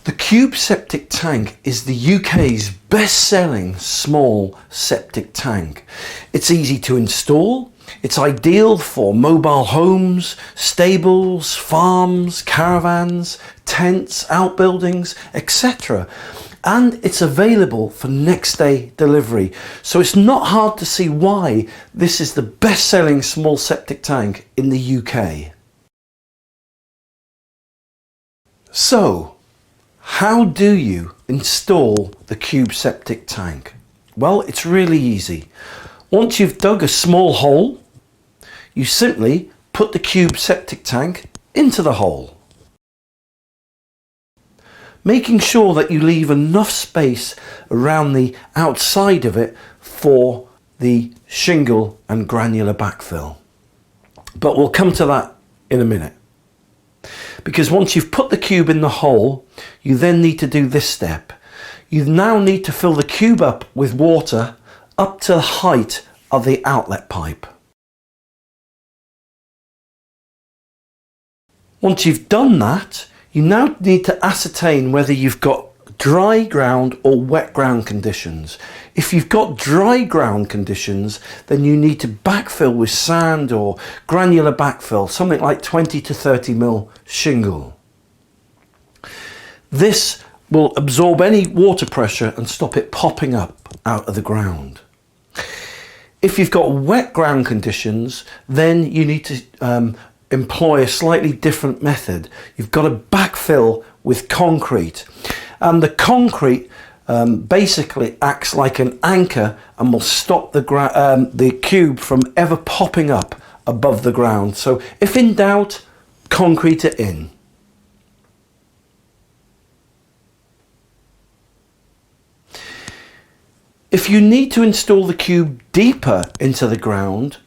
The Cube septic tank is the UK's best-selling small septic tank. It's easy to install. It's ideal for mobile homes, stables, farms, caravans, tents, outbuildings, etc. And it's available for next day delivery. So it's not hard to see why this is the best-selling small septic tank in the UK. So, how do you install the Cube septic tank? Well, it's really easy. Once you've dug a small hole, you simply put the Cube septic tank into the hole, making sure that you leave enough space around the outside of it for the shingle and granular backfill. But we'll come to that in a minute. Because once you've put the cube in the hole, you then need to do this step. You now need to fill the cube up with water up to the height of the outlet pipe. Once you've done that, you now need to ascertain whether you've got dry ground or wet ground conditions. If you've got dry ground conditions, then you need to backfill with sand or granular backfill, something like 20 to 30 mil shingle. This will absorb any water pressure and stop it popping up out of the ground. If you've got wet ground conditions, then you need to employ a slightly different method. You've got to backfill with concrete. And the concrete basically acts like an anchor and will stop the cube from ever popping up above the ground. So if in doubt, concrete it in. If you need to install the cube deeper into the ground,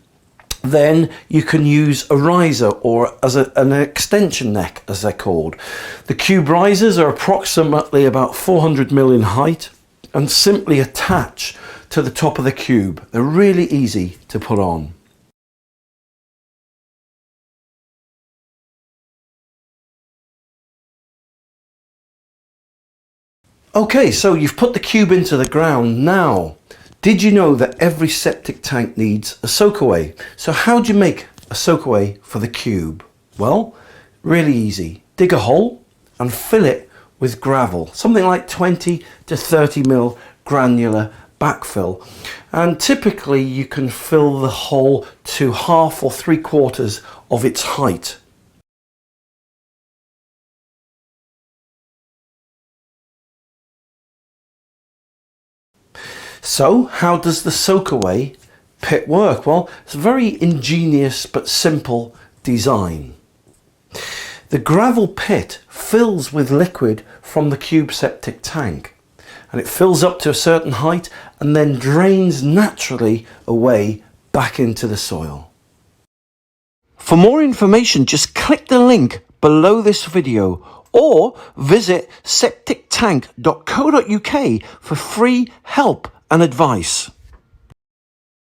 then you can use a riser or as an extension neck, as they're called. The cube risers are approximately about 400 mil in height and simply attach to the top of the cube. They're really easy to put on. Okay, so you've put the cube into the ground. Now, did you know that every septic tank needs a SOAKAWAY? So how do you make a SOAKAWAY for the cube? Well, really easy. Dig a hole and fill it with gravel, something like 20 to 30 mil granular backfill. And typically you can fill the hole to half or 3/4 of its height. So how does the SOAKAWAY pit work? Well, it's a very ingenious but simple design. The gravel pit fills with liquid from the cube septic tank, and it fills up to a certain height and then drains naturally away back into the soil. For more information, just click the link below this video or visit septictank.co.uk for free help and advice.